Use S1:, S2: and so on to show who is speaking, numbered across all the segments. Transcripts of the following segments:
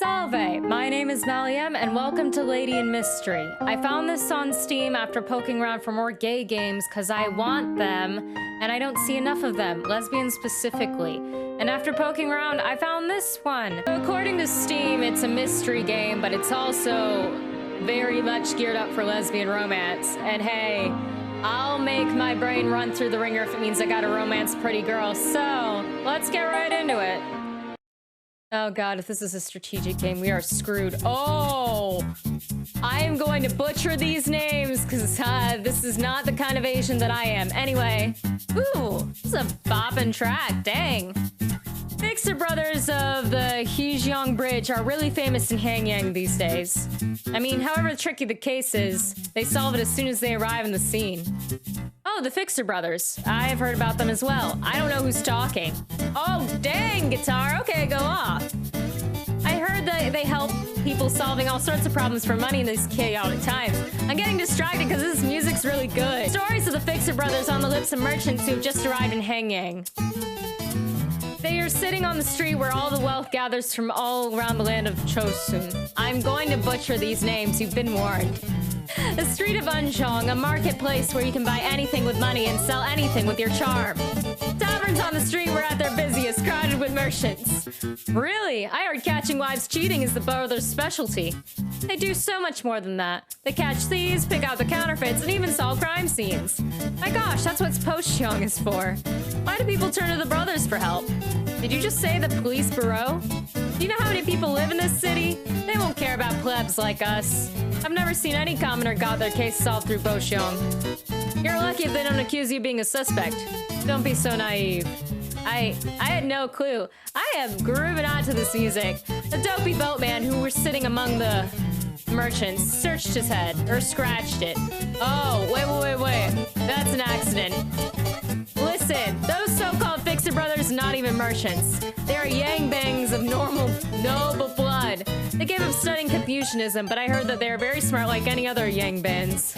S1: Salve! My name is Maliam, and welcome to Lady in Mystery. I found this on Steam after poking around for more gay games because I want them, and I don't see enough of them, lesbian specifically. And after poking around, I found this one. So according to Steam, it's a mystery game, but it's also very much geared up for lesbian romance. And hey, I'll make my brain run through the ringer if it means I gotta romance pretty girl. So, let's get right into it. Oh god, if this is a strategic game, we are screwed. Oh! I am going to butcher these names, because this is not the kind of Asian that I am. Anyway, ooh, this is a boppin' track, dang. Fixer brothers of the Hejeong Bridge are really famous in Hanyang these days. I mean, however tricky the case is, they solve it as soon as they arrive in the scene. Oh, the Fixer brothers. I've heard about them as well. I don't know who's talking. Oh, dang, guitar. Okay, go off. I heard that they help people solving all sorts of problems for money in these chaotic times. I'm getting distracted because this music's really good. Stories of the Fixer brothers on the lips of merchants who've just arrived in Hanyang. They are sitting on the street where all the wealth gathers from all around the land of Chosun. I'm going to butcher these names, you've been warned. The street of Unjong, a marketplace where you can buy anything with money and sell anything with your charm. Taverns on the street were at their busiest, crowded with merchants. Really? I heard catching wives cheating is the brothers' specialty. They do so much more than that. They catch thieves, pick out the counterfeits, and even solve crime scenes. My gosh, that's what Pocheong is for. Why do people turn to the brothers for help? Did you just say the police bureau? Do you know how many people live in this city? They won't care about plebs like us. I've never seen any commoner got their case solved through Pocheong. You're lucky if they don't accuse you of being a suspect. Don't be so naive. I had no clue. I am grooving on to this music. The dopey boatman who was sitting among the merchants searched his head, or scratched it. Oh, wait. That's an accident. Listen, those so-called Fixer brothers are not even merchants. They are yangbangs of noble blood. They gave up studying Confucianism, but I heard that they are very smart like any other yangbands.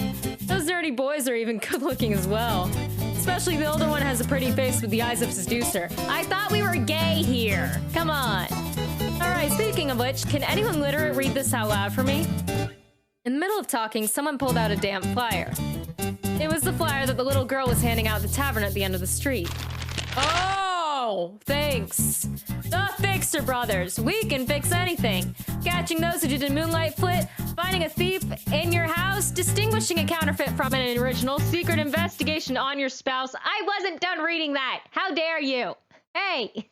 S1: Those dirty boys are even good-looking as well. Especially the older one has a pretty face with the eyes of seducer. I thought we were gay here. Come on. Alright, speaking of which, can anyone literate read this out loud for me? In the middle of talking, someone pulled out a damp flyer. It was the flyer that the little girl was handing out at the tavern at the end of the street. Oh, thanks. The Fixer brothers. We can fix anything. Catching those who did a moonlight flit, finding a thief in your house, distinguishing a counterfeit from an original, secret investigation on your spouse. I wasn't done reading that. How dare you? Hey.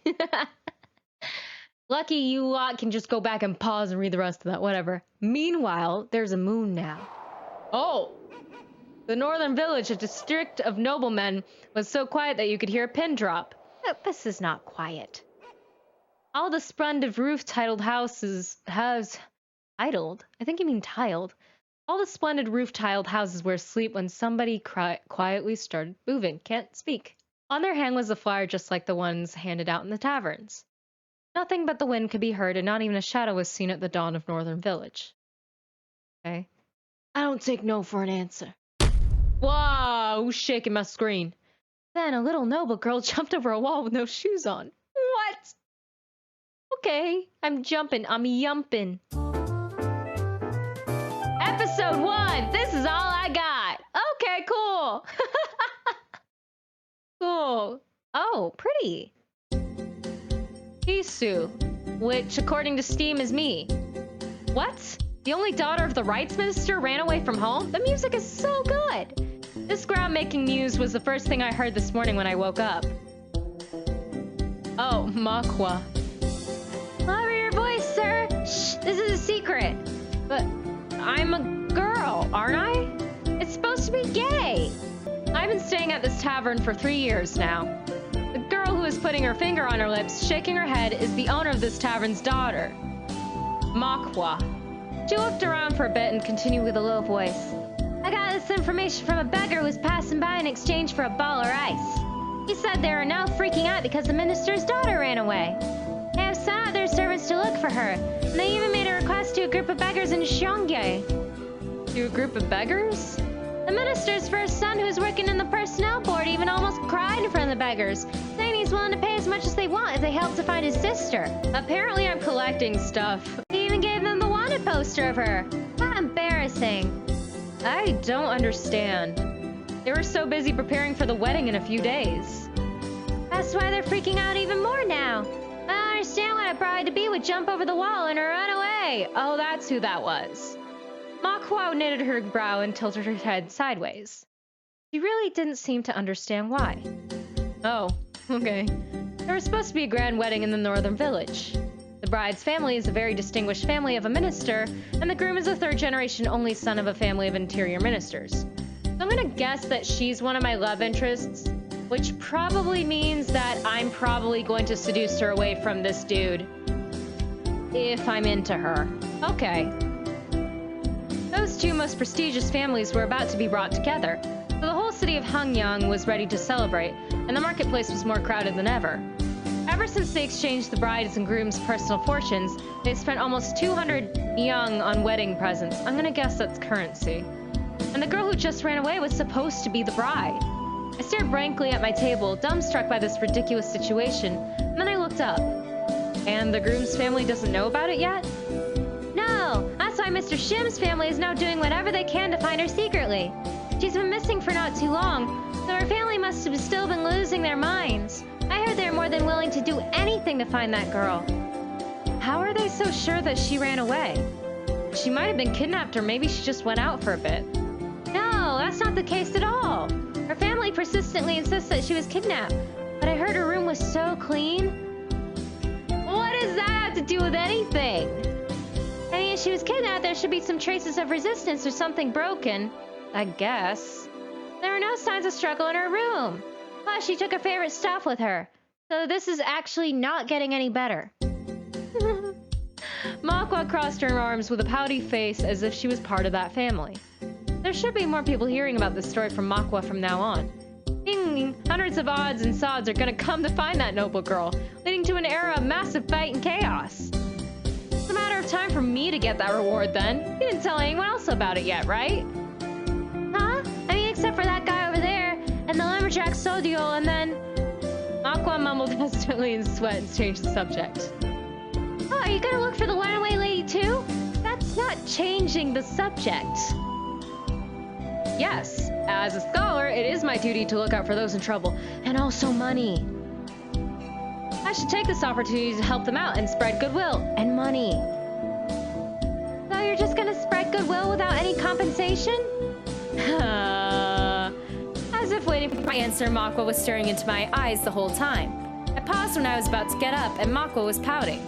S1: Lucky you lot can just go back and pause and read the rest of that, whatever. Meanwhile, there's a moon now. Oh. The northern village, a district of noblemen, was so quiet that you could hear a pin drop. No, this is not quiet. All the splendid roof-tiled houses idled? I think you mean tiled. All the splendid roof-tiled houses were asleep when somebody quietly started moving. Can't speak. On their hand was a flyer just like the ones handed out in the taverns. Nothing but the wind could be heard, and not even a shadow was seen at the dawn of northern village. Okay. I don't take no for an answer. Whoa, who's shaking my screen? Then a little noble girl jumped over a wall with no shoes on. What? Okay, I'm jumping. I'm yumping. Episode 1. This is all I got. Okay, cool. Cool. Oh, pretty. Isu, which according to Steam is me. What? The only daughter of the rights minister ran away from home? The music is so good. This groundmaking news was the first thing I heard this morning when I woke up. Oh, Makwa. Lower your voice, sir. Shh, this is a secret. But I'm a girl, aren't I? It's supposed to be gay. I've been staying at this tavern for 3 years now. The girl who is putting her finger on her lips, shaking her head, is the owner of this tavern's daughter, Makwa. She looked around for a bit and continued with a low voice. I got this information from a beggar who was passing by in exchange for a ball of rice. He said they are now freaking out because the minister's daughter ran away. They have sent out their servants to look for her, and they even made a request to a group of beggars in Gyeonggi. To a group of beggars? The minister's first son, who was working in the personnel board, even almost cried in front of the beggars, saying he's willing to pay as much as they want if they help to find his sister. Apparently I'm collecting stuff. He
S2: nude poster of her. How embarrassing.
S1: I don't understand. They were so busy preparing for the wedding in a few days.
S2: That's why they're freaking out even more now. I don't understand why a bride-to-be would jump over the wall and run away.
S1: Oh, that's who that was. Makwa knitted her brow and tilted her head sideways. She really didn't seem to understand why. Oh, okay. There was supposed to be a grand wedding in the northern village. The bride's family is a very distinguished family of a minister, and the groom is a third-generation only son of a family of interior ministers. So I'm gonna guess that she's one of my love interests, which probably means that I'm probably going to seduce her away from this dude. If I'm into her. Okay. Those two most prestigious families were about to be brought together, so the whole city of Hangyang was ready to celebrate, and the marketplace was more crowded than ever. Ever since they exchanged the bride's and groom's personal fortunes, they've spent almost 200 young on wedding presents. I'm gonna guess that's currency. And the girl who just ran away was supposed to be the bride. I stared blankly at my table, dumbstruck by this ridiculous situation, and then I looked up. And the groom's family doesn't know about it yet?
S2: No, that's why Mr. Shim's family is now doing whatever they can to find her secretly. She's been missing for not too long, so her family must have still been losing their minds. I heard they're more than willing to do anything to find that girl.
S1: How are they so sure that she ran away? She might have been kidnapped, or maybe she just went out for a bit.
S2: No, that's not the case at all. Her family persistently insists that she was kidnapped, but I heard her room was so clean.
S1: What does that have to do with anything?
S2: I mean, if she was kidnapped, there should be some traces of resistance or something broken.
S1: I guess.
S2: There were no signs of struggle in her room. Plus, she took her favorite stuff with her. So this is actually not getting any better.
S1: Makwa crossed her arms with a pouty face as if she was part of that family. There should be more people hearing about this story from Makwa from now on. Hundreds of odds and sods are gonna come to find that noble girl, leading to an era of massive fight and chaos. It's a matter of time for me to get that reward then. You didn't tell anyone else about it yet, right?
S2: Huh? I mean, except for that guy over there, and the lumberjack Sodiol, and then...
S1: Makwa mumbled hesitantly in sweat and changed the subject.
S2: Oh, are you gonna look for the runaway lady too?
S1: That's not changing the subject. Yes, as a scholar, it is my duty to look out for those in trouble, and also money. I should take this opportunity to help them out and spread goodwill and money.
S2: So you're just gonna spread goodwill without any compensation?
S1: As if waiting for my answer, Makwa was staring into my eyes the whole time. I paused when I was about to get up, and Makwa was pouting.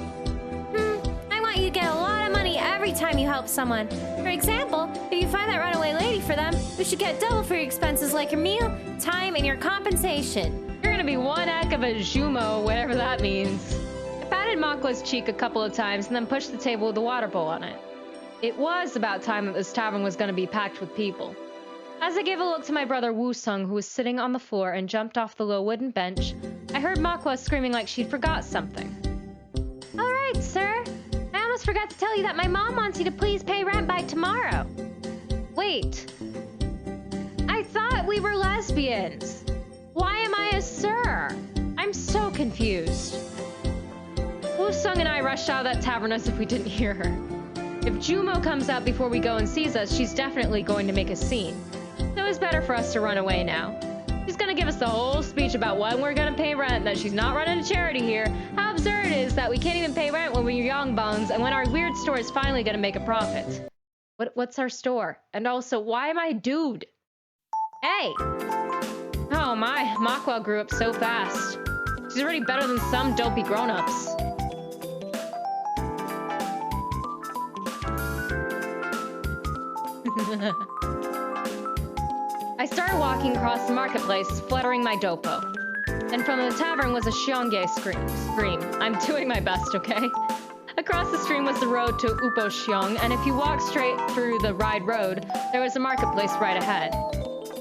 S2: I want you to get a lot of money every time you help someone. For example, if you find that runaway lady for them, you should get double for your expenses like your meal, time, and your compensation.
S1: You're gonna be one heck of a jumo, whatever that means. I patted Makwa's cheek a couple of times and then pushed the table with the water bowl on it. It was about time that this tavern was gonna be packed with people. As I gave a look to my brother Woo-sung, who was sitting on the floor and jumped off the low wooden bench, I heard Makwa screaming like she'd forgot something.
S2: All right, sir. I almost forgot to tell you that my mom wants you to please pay rent by tomorrow.
S1: Wait. I thought we were lesbians. Why am I a sir? I'm so confused. Woo-sung and I rushed out of that tavern as if we didn't hear her. If Jumo comes out before we go and sees us, she's definitely going to make a scene. So it's better for us to run away now. She's gonna give us the whole speech about when we're gonna pay rent, that she's not running a charity here, how absurd it is that we can't even pay rent when we're young buns, and when our weird store is finally gonna make a profit. What's our store? And also, why am I a dude? Hey! Oh my, Makwa grew up so fast. She's already better than some dopey grown-ups. I started walking across the marketplace, fluttering my dopo. And from the tavern was a Xiongye scream. I'm doing my best, okay? Across the stream was the road to Upo-xiong, and if you walked straight through the Ride Road, there was a marketplace right ahead.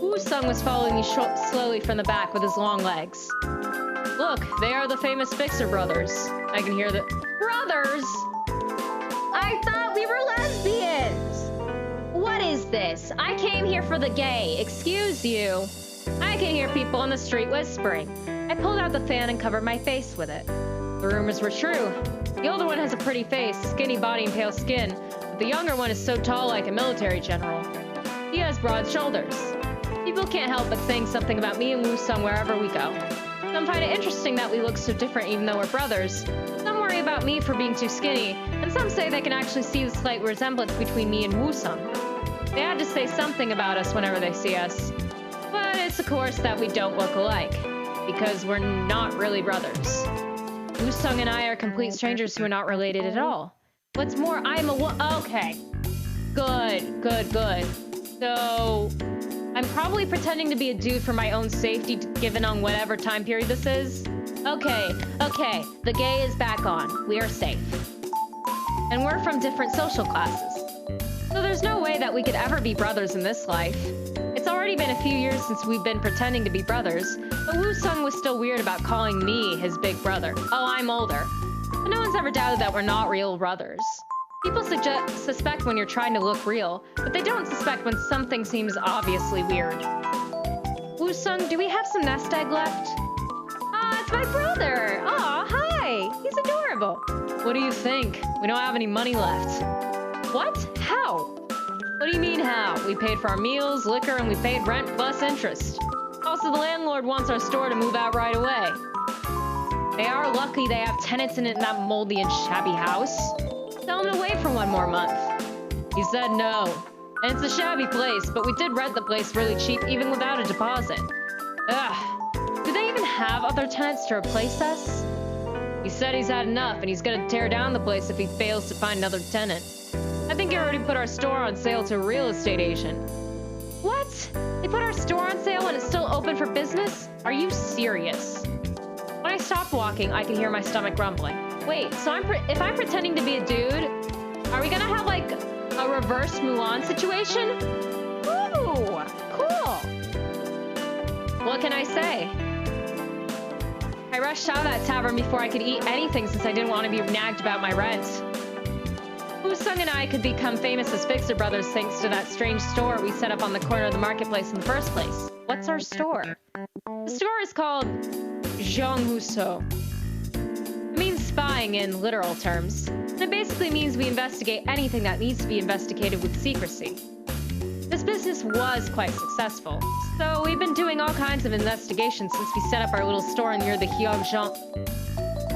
S1: Woo-sung was following me slowly from the back with his long legs. Look, they are the famous Fixer brothers. I can hear the... Brothers? I thought we were lesbians! What is this? I came here for the gay. Excuse you. I can hear people on the street whispering. I pulled out the fan and covered my face with it. The rumors were true. The older one has a pretty face, skinny body, and pale skin. But
S2: the younger one is so tall like a military general. He has broad shoulders. People can't help but saying something about me and Woo-sung wherever we go. Some find it interesting that we look so different even though we're brothers. Some worry about me for being too skinny, and some say they can actually see the slight resemblance between me and Woo-sung. They had to say something about us whenever they see us. But it's of course that we don't look alike, because we're not really brothers. Woo-sung and I are complete strangers who are not related at all. What's more, I'm a okay. Good. So, I'm probably pretending to be a dude for my own safety, given on whatever time period this is. Okay, the gay is back on. We are safe. And we're from different social classes. So there's no way that we could ever be brothers in this life. It's already been a few years since we've been pretending to be brothers, but Woo-sung was still weird about calling me his big brother. Oh, I'm older. But no one's ever doubted that we're not real brothers. People suspect when you're trying to look real, but they don't suspect when something seems obviously weird. Woo-sung, do we have some nest egg left? Ah, it's my brother! Aw, hi! He's adorable. What do you think? We don't have any money left. What? How? What do you mean how? We paid for our meals, liquor, and we paid rent plus interest. Also, the landlord wants our store to move out right away. They are lucky they have tenants in that moldy and shabby house. Tell him to wait for one more month. He said no. And it's a shabby place, but we did rent the place really cheap even without a deposit. Ugh. Do they even have other tenants to replace us? He said he's had enough and he's gonna tear down the place if he fails to find another tenant. I think he already put our store on sale to a real estate agent. What? They put our store on sale when it's still open for business? Are you serious? When I stopped walking, I could hear my stomach rumbling. Wait, so if I'm pretending to be a dude, are we gonna have like a reverse Mulan situation? Ooh, cool. What can I say? I rushed out of that tavern before I could eat anything since I didn't want to be nagged about my rent. Woo-sung and I could become famous as Fixer Brothers thanks to that strange store we set up on the corner of the marketplace in the first place. What's our store? The store is called Jeonghuso. It means spying in literal terms, and it basically means we investigate anything that needs to be investigated with secrecy. This business was quite successful, so we've been doing all kinds of investigations since we set up our little store near the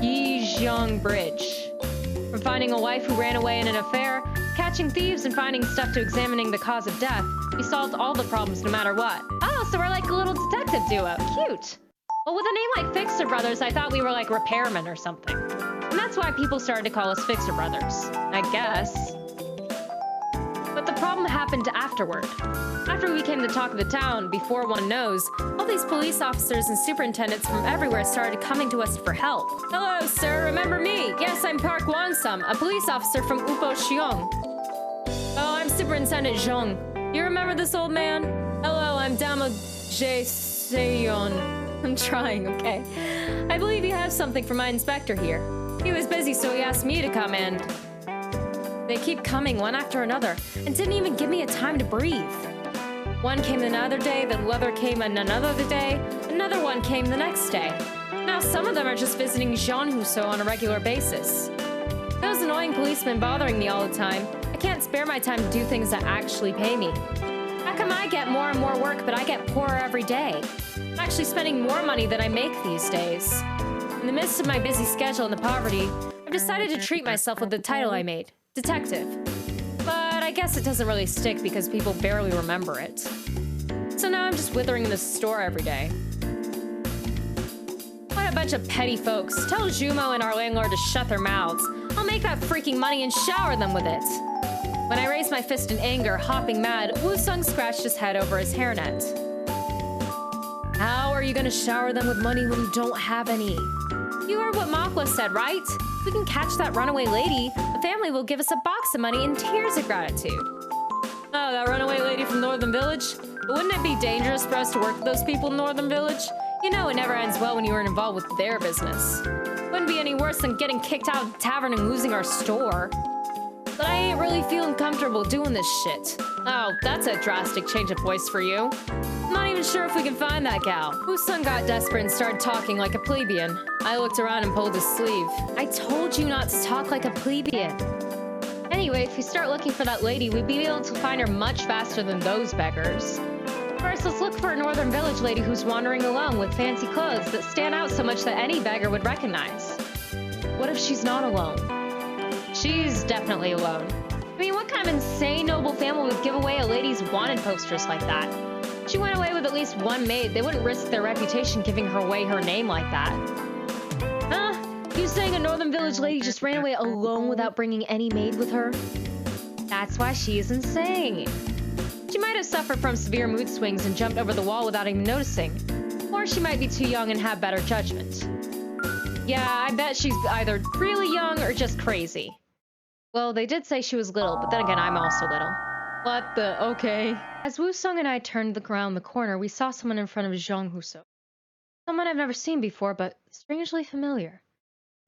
S2: Yejeong Bridge. From finding a wife who ran away in an affair, catching thieves, and finding stuff to examining the cause of death, we solved all the problems no matter what. Oh, so we're like a little detective duo. Cute. Well, with a name like Fixer Brothers, I thought we were like repairmen or something. And that's why people started to call us Fixer Brothers, I guess. But the problem happened afterward. After we became the talk of the town, before one knows, all these police officers and superintendents from everywhere started coming to us for help. Hello, sir, remember me? Yes, I'm Park Won-sum, a police officer from Upo Cheong. Oh, I'm Superintendent Zhong. You remember this old man? Hello, I'm Damo Jae Seon. I'm trying, okay? I believe you have something for my inspector here. He was busy, so he asked me to come and... They keep coming one after another, and didn't even give me a time to breathe. One came another day, then the other came another day, another one came the next day. Now some of them are just visiting Jeonhuso on a regular basis. Those annoying policemen bothering me all the time. I can't spare my time to do things that actually pay me. How come I get more and more work, but I get poorer every day? I'm actually spending more money than I make these days. In the midst of my busy schedule and the poverty, I've decided to treat myself with the title I made, Detective. But I guess it doesn't really stick because people barely remember it. So now I'm just withering in the store every day. What a bunch of petty folks. Tell Jumo and our landlord to shut their mouths. I'll make that freaking money and shower them with it. When I raised my fist in anger, hopping mad, Woo-sung scratched his head over his hairnet. How are you gonna shower them with money when you don't have any? You heard what Makwa said, right? If we can catch that runaway lady, the family will give us a box of money and tears of gratitude. Oh, that runaway lady from Northern Village? But wouldn't it be dangerous for us to work with those people in Northern Village? You know it never ends well when you are involved with their business. Wouldn't be any worse than getting kicked out of the tavern and losing our store. But I ain't really feeling comfortable doing this shit. Oh, that's a drastic change of voice for you. I'm not even sure if we can find that gal. Woo-sung got desperate and started talking like a plebeian. I looked around and pulled his sleeve. I told you not to talk like a plebeian. Anyway, if we start looking for that lady, we'd be able to find her much faster than those beggars. First, let's look for a northern village lady who's wandering alone with fancy clothes that stand out so much that any beggar would recognize. What if she's not alone? She's definitely alone. I mean, what kind of insane noble family would give away a lady's wanted posters like that? She went away with at least one maid. They wouldn't risk their reputation giving her away her name like that. Huh? You saying a northern village lady just ran away alone without bringing any maid with her? That's why she is insane. She might have suffered from severe mood swings and jumped over the wall without even noticing. Or she might be too young and have better judgment. Yeah, I bet she's either really young or just crazy. Well, they did say she was little, but then again, I'm also little. What the? Okay. As Woo-sung and I turned around the corner, we saw someone in front of Jeong Hoo-so. Someone I've never seen before, but strangely familiar.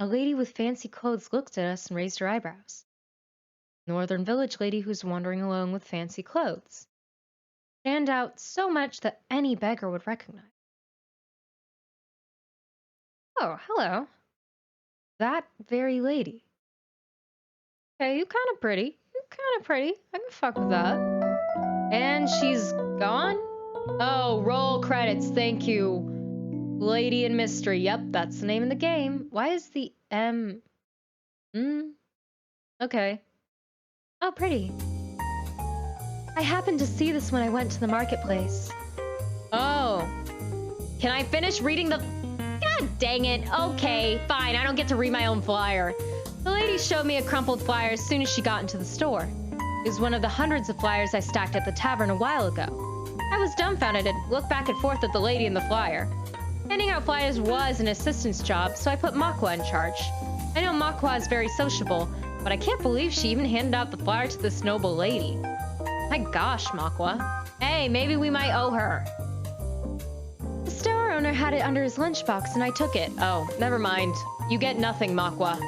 S2: A lady with fancy clothes looked at us and raised her eyebrows. Northern village lady who's wandering alone with fancy clothes. Stand out so much that any beggar would recognize. Oh, hello. That very lady. Okay, you kind of pretty. I can fuck with that. And she's gone? Oh, roll credits, thank you. Lady in Mystery. Yep, that's the name of the game. Why is the M? Okay. Oh, pretty. I happened to see this when I went to the marketplace. Oh. Can I finish reading the... God dang it. Okay, fine. I don't get to read my own flyer. The lady showed me a crumpled flyer as soon as she got into the store. It was one of the hundreds of flyers I stacked at the tavern a while ago. I was dumbfounded and looked back and forth at the lady in the flyer. Handing out flyers was an assistant's job, so I put Makwa in charge. I know Makwa is very sociable, but I can't believe she even handed out the flyer to this noble lady. My gosh, Makwa. Hey, maybe we might owe her. The store owner had it under his lunchbox and I took it. Oh, never mind. You get nothing, Makwa.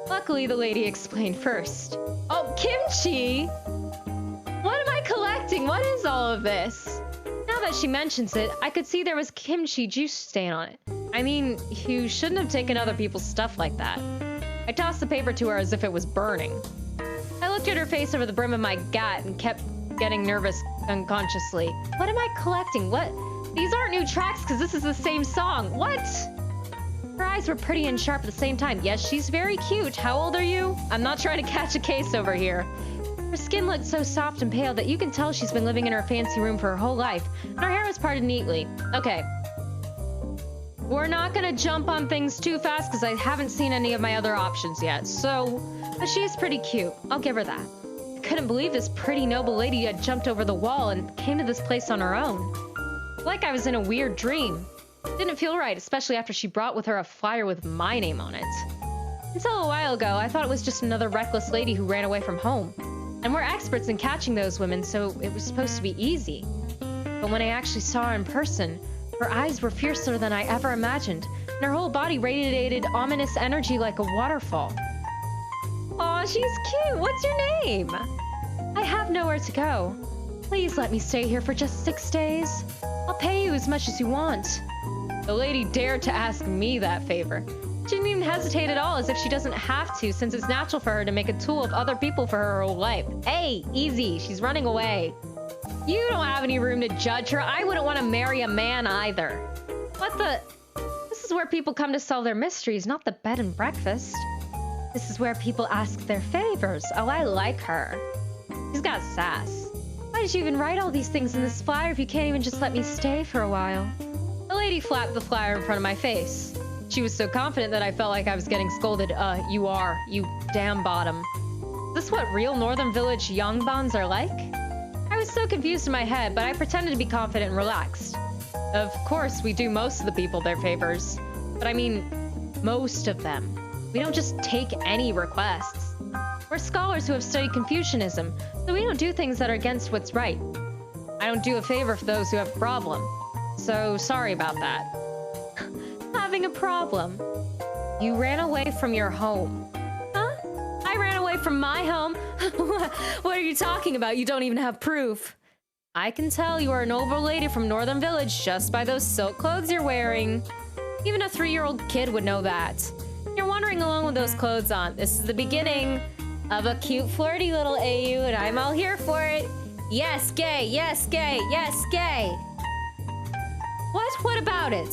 S2: Luckily, the lady explained first. Oh, kimchi! What am I collecting? What is all of this? Now that she mentions it, I could see there was kimchi juice stain on it. I mean, you shouldn't have taken other people's stuff like that. I tossed the paper to her as if it was burning. I looked at her face over the brim of my gat and kept getting nervous unconsciously. What am I collecting? What? These aren't new tracks because this is the same song. What? Her eyes were pretty and sharp at the same time. Yes, she's very cute. How old are you? I'm not trying to catch a case over here. Her skin looked so soft and pale that you can tell she's been living in her fancy room for her whole life, and her hair was parted neatly. Okay. We're not gonna jump on things too fast because I haven't seen any of my other options yet, so... But she is pretty cute. I'll give her that. I couldn't believe this pretty noble lady had jumped over the wall and came to this place on her own. Like I was in a weird dream. Didn't feel right, especially after she brought with her a flyer with my name on it. Until a while ago, I thought it was just another reckless lady who ran away from home. And we're experts in catching those women, so it was supposed to be easy. But when I actually saw her in person, her eyes were fiercer than I ever imagined, and her whole body radiated ominous energy like a waterfall. Aw, she's cute! What's your name? I have nowhere to go. Please let me stay here for just 6 days. I'll pay you as much as you want. The lady dared to ask me that favor. She didn't even hesitate at all, as if she doesn't have to, since it's natural for her to make a tool of other people for her whole life. Hey, easy, she's running away. You don't have any room to judge her. I wouldn't want to marry a man either. What the? This is where people come to solve their mysteries, not the bed and breakfast. This is where people ask their favors. Oh, I like her. She's got sass. Why did you even write all these things in this flyer if you can't even just let me stay for a while? The lady flapped the flyer in front of my face. She was so confident that I felt like I was getting scolded. You are, you damn bottom. Is this what real Northern Village Yongbans are like? I was so confused in my head, but I pretended to be confident and relaxed. Of course, we do most of the people their favors. But I mean, most of them. We don't just take any requests. We're scholars who have studied Confucianism, so we don't do things that are against what's right. I don't do a favor for those who have a problem. So, sorry about that. Having a problem. You ran away from your home. Huh? I ran away from my home? What are you talking about? You don't even have proof. I can tell you are a noble lady from Northern Village just by those silk clothes you're wearing. Even a 3-year-old kid would know that. You're wandering along with those clothes on. This is the beginning.
S1: of a cute, flirty little AU, and I'm all here for it. Yes, gay, yes, gay, yes, gay. What about it?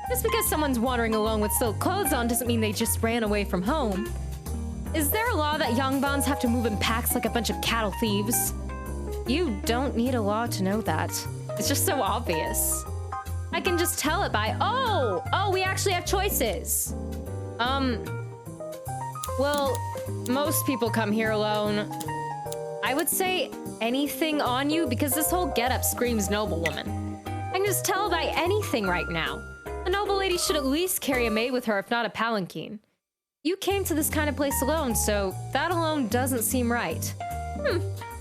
S1: Just because someone's wandering alone with silk clothes on doesn't mean they just ran away from home. Is there a law that young bonds have to move in packs like a bunch of cattle thieves? You don't need a law to know that. It's just so obvious. I can just tell it by, oh, we actually have choices. Well, most people come here alone. I would say anything on you because this whole getup screams noblewoman. I can just tell by anything right now. A noble lady should at least carry a maid with her, if not a palanquin. You came to this kind of place alone, so that alone doesn't seem right.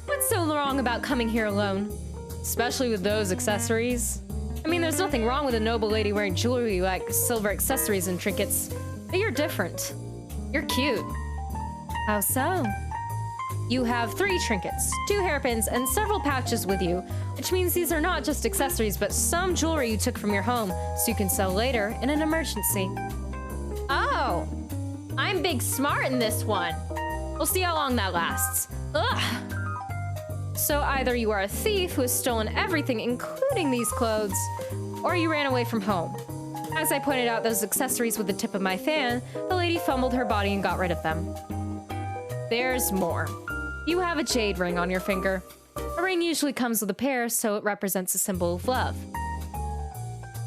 S1: What's so wrong about coming here alone? Especially with those accessories. I mean, there's nothing wrong with a noble lady wearing jewelry like silver accessories and trinkets, but you're different. You're cute. How so? You have 3 trinkets, 2 hairpins, and several pouches with you, which means these are not just accessories, but some jewelry you took from your home, so you can sell later in an emergency. Oh, I'm big smart in this one. We'll see how long that lasts. Ugh. So either you are a thief who has stolen everything, including these clothes, or you ran away from home. As I pointed out those accessories with the tip of my fan, the lady fumbled her body and got rid of them. There's more. You have a jade ring on your finger. A ring usually comes with a pair, so it represents a symbol of love.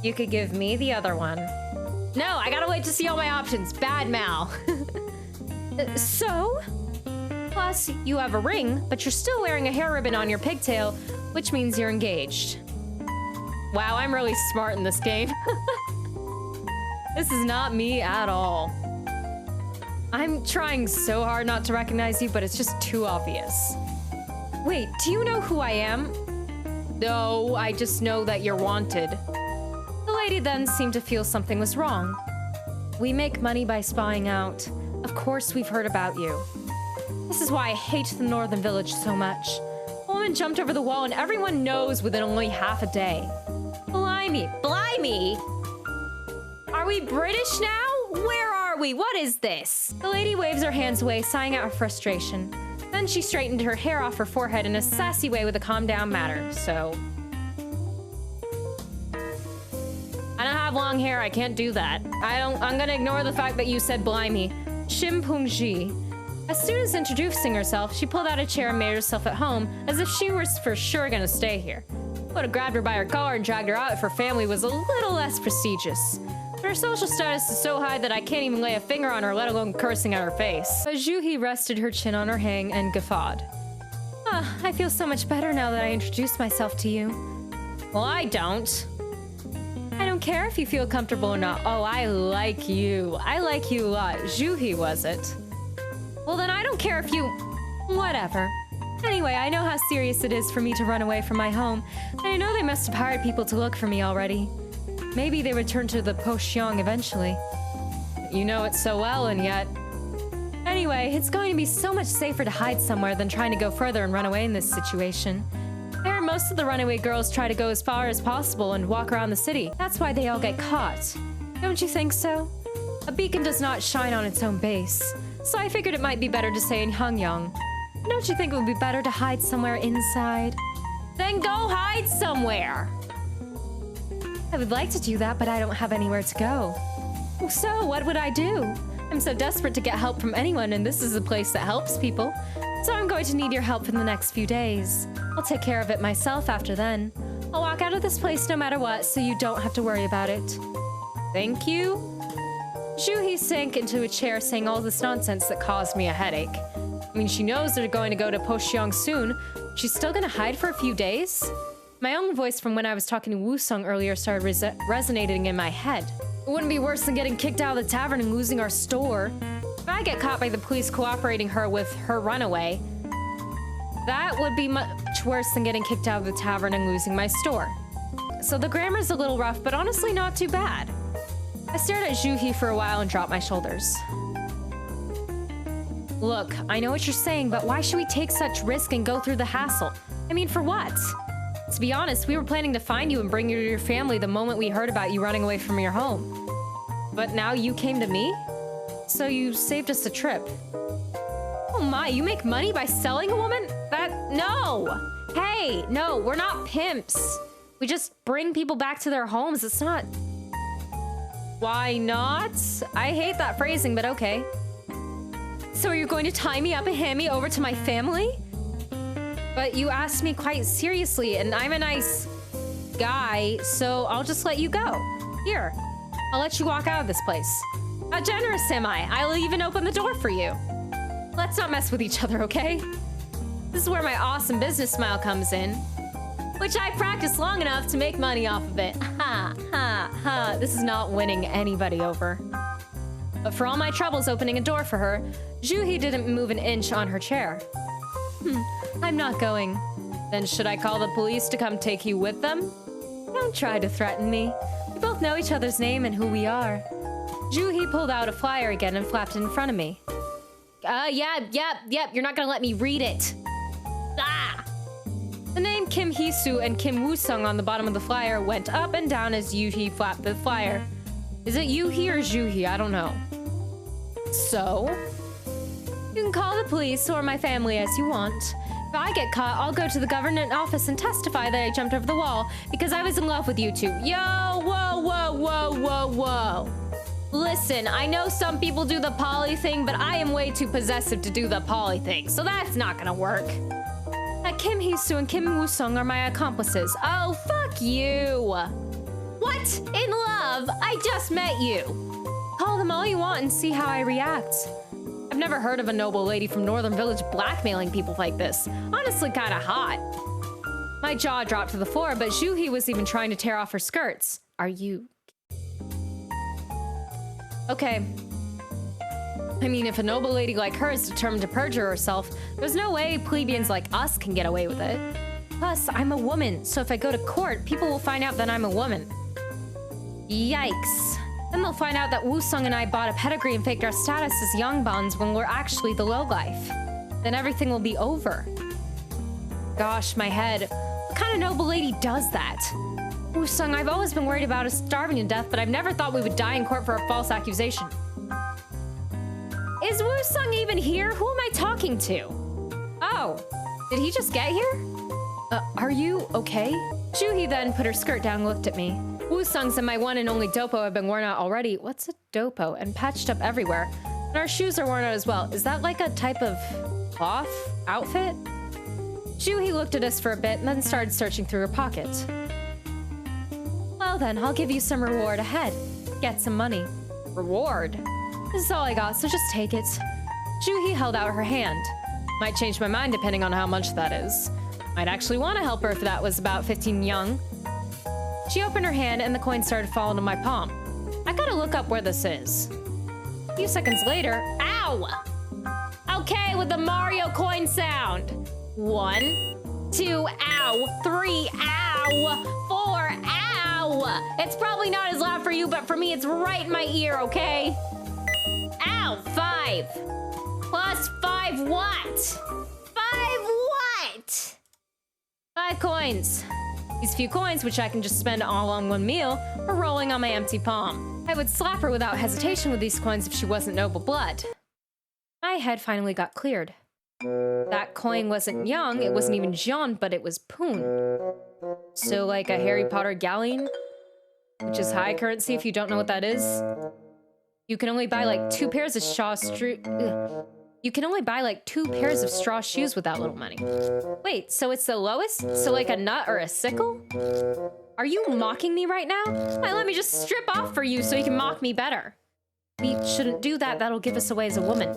S1: You could give me the other one. No, I gotta wait to see all my options. Bad Mal. So? Plus, you have a ring, but you're still wearing a hair ribbon on your pigtail, which means you're engaged. Wow, I'm really smart in this game. This is not me at all. I'm trying so hard not to recognize you, but it's just too obvious. Wait, do you know who I am? No, I just know that you're wanted. The lady then seemed to feel something was wrong. We make money by spying out. Of course we've heard about you. This is why I hate the northern village so much. A woman jumped over the wall and everyone knows within only half a day. Blimey, blimey! Are we British now? Where are we? What is this? The lady waves her hands away, sighing out her frustration. Then she straightened her hair off her forehead in a sassy way with a calm down manner, so... I don't have long hair, I can't do that. I'm gonna ignore the fact that you said blimey. Shimpungji. As soon as introducing herself, she pulled out a chair and made herself at home, as if she was for sure gonna stay here. Would have grabbed her by her collar and dragged her out if her family was a little less prestigious. Her social status is so high that I can't even lay a finger on her, let alone cursing at her face. But Juhi rested her chin on her hang and guffawed. I feel so much better now that I introduced myself to you. Well, I don't. I don't care if you feel comfortable or not. Oh, I like you. I like you a lot. Juhi was it. Well, then I don't care if you... Whatever. Anyway, I know how serious it is for me to run away from my home, and I know they must have hired people to look for me already. Maybe they return to the Pocheong eventually. You know it so well, and yet... Anyway, it's going to be so much safer to hide somewhere than trying to go further and run away in this situation. I heard most of the runaway girls try to go as far as possible and walk around the city. That's why they all get caught. Don't you think so? A beacon does not shine on its own base, so I figured it might be better to stay in Hyeongyang. Don't you think it would be better to hide somewhere inside? Then go hide somewhere! I would like to do that, but I don't have anywhere to go. So, what would I do? I'm so desperate to get help from anyone, and this is a place that helps people. So I'm going to need your help for the next few days. I'll take care of it myself after then. I'll walk out of this place no matter what, so you don't have to worry about it. Thank you? Juhi sank into a chair saying all this nonsense that caused me a headache. I mean, she knows they're going to go to Pocheong soon. She's still gonna hide for a few days? My own voice from when I was talking to Woo-sung earlier started resonating in my head. It wouldn't be worse than getting kicked out of the tavern and losing our store. If I get caught by the police cooperating her with her runaway, that would be much worse than getting kicked out of the tavern and losing my store. So the grammar's a little rough, but honestly not too bad. I stared at Juhi for a while and dropped my shoulders. Look, I know what you're saying, but why should we take such risk and go through the hassle? I mean, for what? To be honest, we were planning to find you and bring you to your family the moment we heard about you running away from your home. But now you came to me? So you saved us a trip. Oh my, you make money by selling a woman? No! Hey, no, we're not pimps. We just bring people back to their homes. It's not... Why not? I hate that phrasing, but okay. So are you going to tie me up and hand me over to my family? But you asked me quite seriously, and I'm a nice guy, so I'll just let you go. Here, I'll let you walk out of this place. How generous am I? I'll even open the door for you. Let's not mess with each other, okay? This is where my awesome business smile comes in, which I practiced long enough to make money off of it. Ha, ha, ha. This is not winning anybody over. But for all my troubles opening a door for her, Juhi didn't move an inch on her chair. I'm not going. Then should I call the police to come take you with them? Don't try to threaten me. We both know each other's name and who we are. Juhi pulled out a flyer again and flapped it in front of me. Yep, you're not gonna let me read it. Ah! The name Kim Hee-soo and Kim Woo-sung on the bottom of the flyer went up and down as Yuhi flapped the flyer. Is it Yuhi or Juhi? I don't know. So? You can call the police or my family as you want. If I get caught, I'll go to the government office and testify that I jumped over the wall because I was in love with you two. Yo, whoa. Listen, I know some people do the poly thing, but I am way too possessive to do the poly thing, so that's not gonna work. Kim Hee-soo and Kim Woo-sung are my accomplices. Oh, fuck you. What? In love? I just met you. Call them all you want and see how I react. I've never heard of a noble lady from Northern Village blackmailing people like this. Honestly, kinda hot. My jaw dropped to the floor, but Juhi was even trying to tear off her skirts. Are you... Okay. I mean, if a noble lady like her is determined to perjure herself, there's no way plebeians like us can get away with it. Plus, I'm a woman, so if I go to court, people will find out that I'm a woman. Yikes. Then they'll find out that Woo-sung and I bought a pedigree and faked our status as young buns when we're actually the lowlife. Then everything will be over. Gosh, my head. What kind of noble lady does that? Woo-sung, I've always been worried about us starving to death, but I've never thought we would die in court for a false accusation. Is Woo-sung even here? Who am I talking to? Oh, did he just get here? Are you okay? Juhi then put her skirt down and looked at me. Woo-sung said my one and only dopo had been worn out already. What's a dopo? And patched up everywhere. And our shoes are worn out as well. Is that like a type of cloth outfit? Juhi looked at us for a bit and then started searching through her pockets. Well then, I'll give you some reward ahead. Get some money. Reward? This is all I got, so just take it. Juhi held out her hand. Might change my mind depending on how much that is. Might actually want to help her if that was about 15 young. She opened her hand and the coin started falling to my palm. I gotta look up where this is. A few seconds later, ow! Okay, with the Mario coin sound. 1, 2, ow, 3, ow, 4, ow! It's probably not as loud for you, but for me it's right in my ear, okay? Ow, 5. Plus 5 what? 5 what? 5 coins. These few coins, which I can just spend all on one meal, are rolling on my empty palm. I would slap her without hesitation with these coins if she wasn't noble blood. My head finally got cleared. That coin wasn't young, it wasn't even Jean, but it was Poon. So like a Harry Potter galleon, which is high currency if you don't know what that is. You can only buy like 2 pairs of straw shoes with that little money. Wait, so it's the lowest? So like a nut or a sickle? Are you mocking me right now? Why, let me just strip off for you so you can mock me better. We shouldn't do that, that'll give us away as a woman.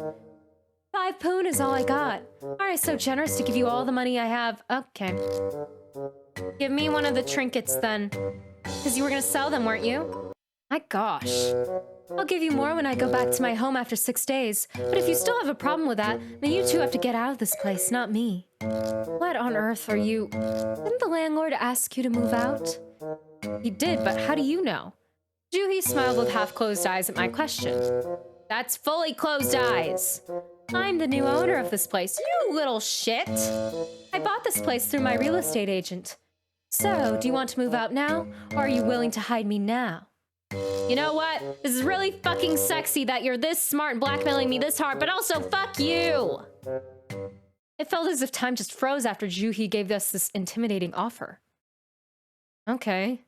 S1: 5 poon is all I got. Alright, so generous to give you all the money I have. Okay. Give me one of the trinkets then. Because you were gonna sell them, weren't you? My gosh. I'll give you more when I go back to my home after 6 days. But if you still have a problem with that, then you two have to get out of this place, not me. What on earth are you... Didn't the landlord ask you to move out? He did, but how do you know? Juhi smiled with half-closed eyes at my question. That's fully closed eyes. I'm the new owner of this place, you little shit. I bought this place through my real estate agent. So, do you want to move out now, or are you willing to hide me now? You know what? This is really fucking sexy that you're this smart and blackmailing me this hard, but also fuck you! It felt as if time just froze after Juhi gave us this intimidating offer. Okay.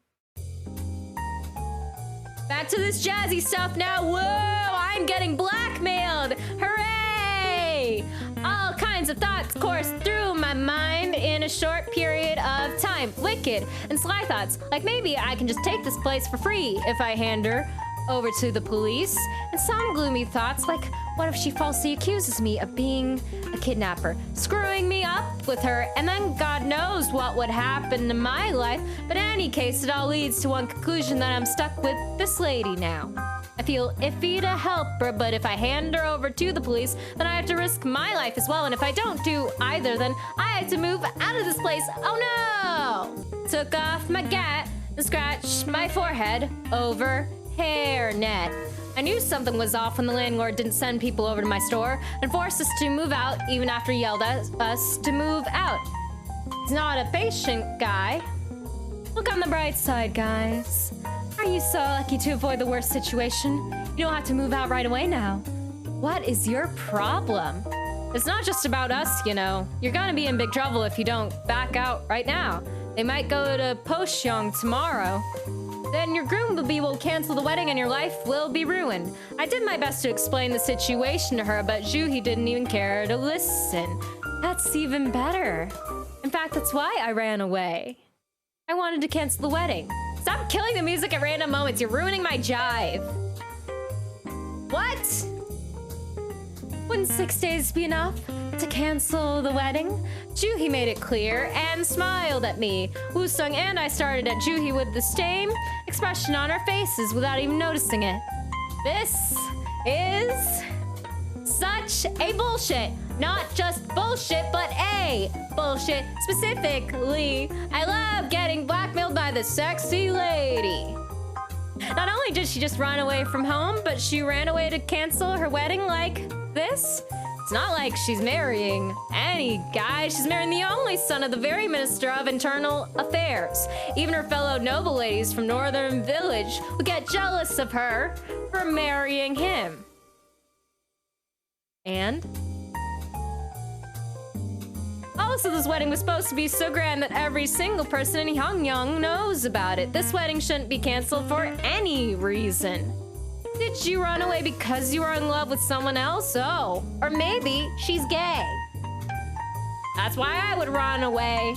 S1: Back to this jazzy stuff now. Whoa! I'm getting blackmailed! Hooray! All kinds of thoughts coursed through my mind in a short period of time. Wicked and sly thoughts, like maybe I can just take this place for free if I hand her over to the police. And some gloomy thoughts, like what if she falsely accuses me of being a kidnapper, screwing me up with her, and then God knows what would happen to my life. But in any case, it all leads to one conclusion, that I'm stuck with this lady now. I feel iffy to help her, but if I hand her over to the police, then I have to risk my life as well. And if I don't do either, then I have to move out of this place. Oh no! Took off my gat and scratched my forehead over hairnet. I knew something was off when the landlord didn't send people over to my store and forced us to move out even after he yelled at us to move out. He's not a patient guy. Look on the bright side, guys. Aren't you so lucky to avoid the worst situation? You don't have to move out right away now. What is your problem? It's not just about us, you know. You're gonna be in big trouble if you don't back out right now. They might go to Pocheong tomorrow. Then your groom-to-be will cancel the wedding and your life will be ruined. I did my best to explain the situation to her, but Juhi didn't even care to listen. That's even better. In fact, that's why I ran away. I wanted to cancel the wedding. Stop killing the music at random moments. You're ruining my jive. What? Wouldn't 6 days be enough to cancel the wedding? Juhi made it clear and smiled at me. Woo-sung and I started at Juhi with the same expression on our faces without even noticing it. This is such a bullshit. Not just bullshit, but a bullshit. Specifically, I love getting blackmailed by the sexy lady. Not only did she just run away from home, but she ran away to cancel her wedding like this. It's not like she's marrying any guy. She's marrying the only son of the very Minister of Internal Affairs. Even her fellow noble ladies from Northern Village would get jealous of her for marrying him. And? Also, this wedding was supposed to be so grand that every single person in Hyeongyang knows about it. This wedding shouldn't be canceled for any reason. Did you run away because you were in love with someone else? Oh, or maybe she's gay. That's why I would run away.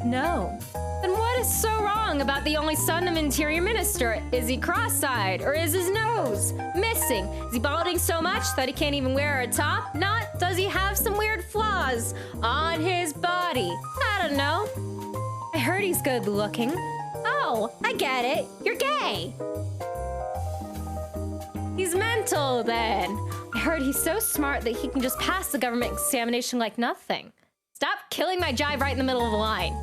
S1: No. Then what is so wrong about the only son of Interior Minister? Is he cross-eyed, or is his nose missing? Is he balding so much that he can't even wear a top? Not, does he have some weird flaws on his body? I don't know. I heard he's good looking. Oh, I get it. You're gay. He's mental, then. I heard he's so smart that he can just pass the government examination like nothing. Stop killing my jive right in the middle of the line.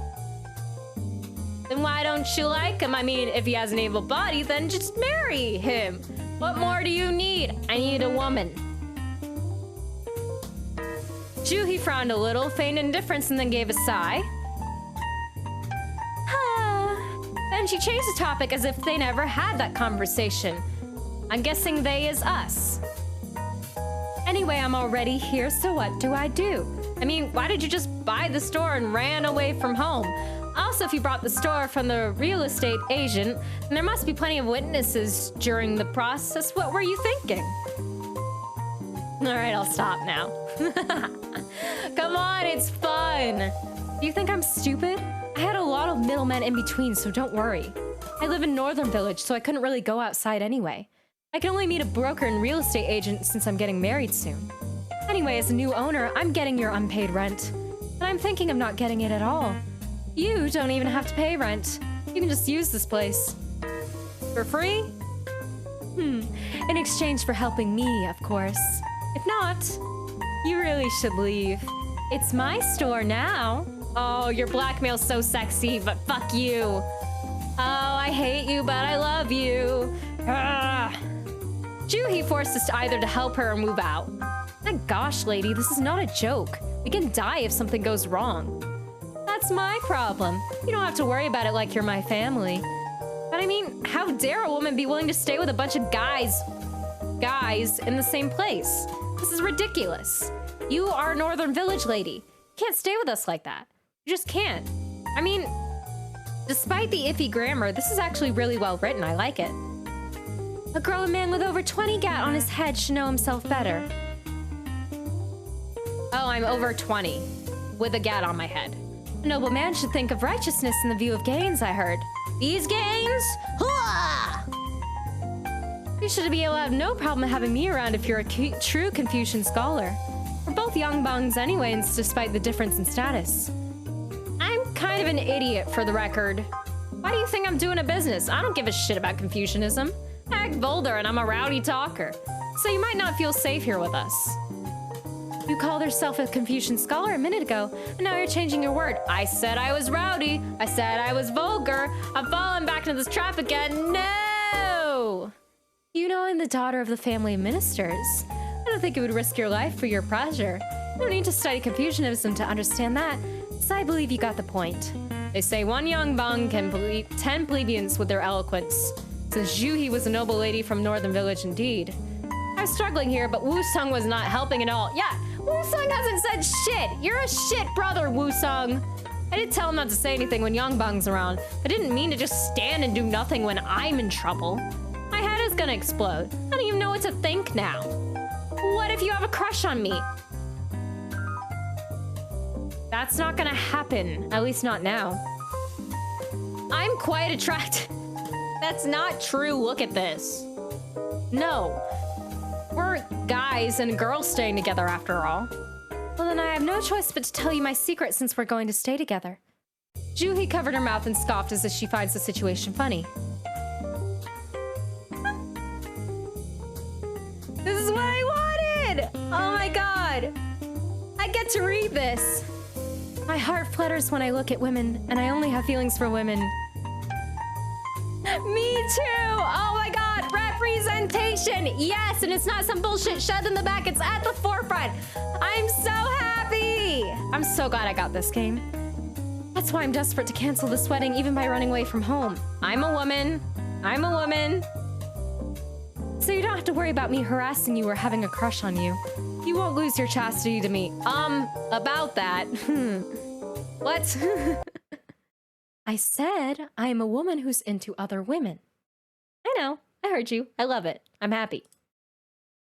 S1: Then why don't you like him? I mean, if he has an evil body, then just marry him. What more do you need? I need a woman. Juhi frowned a little, feigned indifference, and then gave a sigh. Then she changed the topic as if they never had that conversation. I'm guessing they is us. Anyway, I'm already here, so what do I do? I mean, why did you just buy the store and ran away from home? Also, if you bought the store from the real estate agent, then there must be plenty of witnesses during the process. What were you thinking? All right, I'll stop now. Come on, it's fun. Do you think I'm stupid? I had a lot of middlemen in between, so don't worry. I live in Northern Village, so I couldn't really go outside anyway. I can only meet a broker and real estate agent since I'm getting married soon. Anyway, as a new owner, I'm getting your unpaid rent. And I'm thinking of not getting it at all. You don't even have to pay rent. You can just use this place. For free? In exchange for helping me, of course. If not, you really should leave. It's my store now. Oh, your blackmail's so sexy, but fuck you. Oh, I hate you, but I love you. Juhi forced us either to help her or move out. My gosh, lady, this is not a joke. We can die if something goes wrong. That's my problem. You don't have to worry about it like you're my family. But I mean, how dare a woman be willing to stay with a bunch of guys in the same place? This is ridiculous. You are a Northern Village lady. You can't stay with us like that. You just can't. I mean, despite the iffy grammar, this is actually really well written. I like it. A grown man with over 20 gat on his head should know himself better. Oh, I'm over 20 with a gat on my head. A noble man should think of righteousness in the view of gains, I heard. These gains? Hooah! You should be able to have no problem having me around if you're a true Confucian scholar. We're both young bungs anyway, despite the difference in status. I'm kind of an idiot, for the record. Why do you think I'm doing a business? I don't give a shit about Confucianism. I act vulgar and I'm a rowdy talker, so you might not feel safe here with us. You called yourself a Confucian scholar a minute ago, and now you're changing your word. I said I was rowdy. I said I was vulgar. I'm falling back into this trap again. No! You know I'm the daughter of the family of ministers. I don't think you would risk your life for your pleasure. You don't need to study Confucianism to understand that, so I believe you got the point. They say one young bung can beat 10 plebeians with their eloquence. Since Juhi was a noble lady from Northern Village indeed. I was struggling here, but Woo-sung was not helping at all. Yeah, Woo-sung hasn't said shit. You're a shit brother, Woo-sung. I did tell him not to say anything when Young Bung's around. I didn't mean to just stand and do nothing when I'm in trouble. My head is gonna explode. I don't even know what to think now. What if you have a crush on me? That's not gonna happen, at least not now. I'm quite attracted. That's not true, look at this. No. We're guys and girls staying together after all. Well, then I have no choice but to tell you my secret since we're going to stay together. Juhi covered her mouth and scoffed as if she finds the situation funny. This is what I wanted! Oh my god! I get to read this! My heart flutters when I look at women, and I only have feelings for women. Me too! Oh my god! Representation! Yes, and it's not some bullshit shoved in the back, it's at the forefront! I'm so happy! I'm so glad I got this game. That's why I'm desperate to cancel this wedding even by running away from home. I'm a woman. I'm a woman. So you don't have to worry about me harassing you or having a crush on you. You won't lose your chastity to me. About that. What? I said I am a woman who's into other women. I know. I heard you. I love it. I'm happy.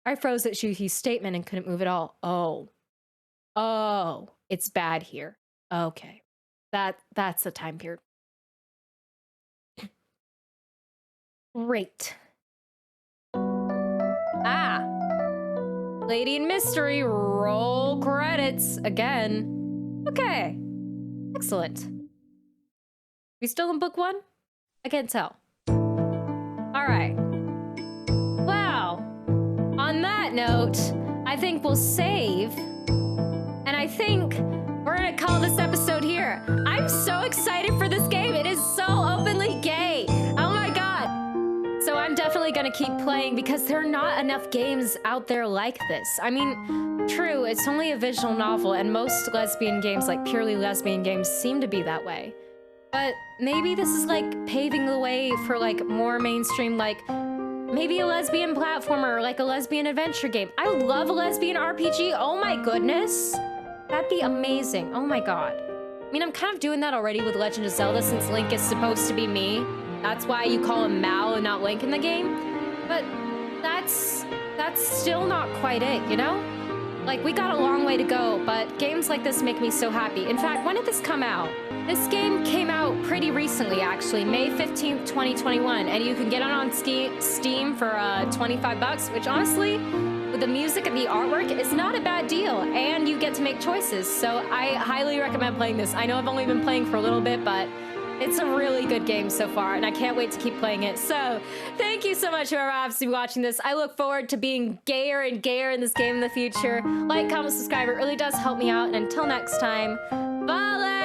S1: I froze at Juhi's statement and couldn't move at all. Oh. Oh. It's bad here. Okay. That's the time period. Great. Ah. Lady in Mystery. Roll credits again. Okay. Excellent. We still in book one? I can't tell. All right. Wow. On that note, I think we'll save. And I think we're gonna call this episode here. I'm so excited for this game. It is so openly gay. Oh my god. So I'm definitely gonna keep playing because there are not enough games out there like this. I mean, true, it's only a visual novel and most lesbian games, like purely lesbian games, seem to be that way. But maybe this is like paving the way for like more mainstream, like maybe a lesbian platformer or like a lesbian adventure game. I would love a lesbian RPG. Oh my goodness. That'd be amazing. Oh my god. I mean, I'm kind of doing that already with Legend of Zelda since Link is supposed to be me. That's why you call him Mal and not Link in the game. But that's still not quite it, you know? Like, we got a long way to go, but games like this make me so happy. In fact, when did this come out? This game came out pretty recently, actually, May 15th, 2021, and you can get it on Steam for 25 bucks, which honestly, with the music and the artwork, is not a bad deal, and you get to make choices, so I highly recommend playing this. I know I've only been playing for a little bit, but it's a really good game so far, and I can't wait to keep playing it. So, thank you so much whoever happens to be watching this. I look forward to being gayer and gayer in this game in the future. Like, comment, subscribe. It really does help me out. And until next time, bye!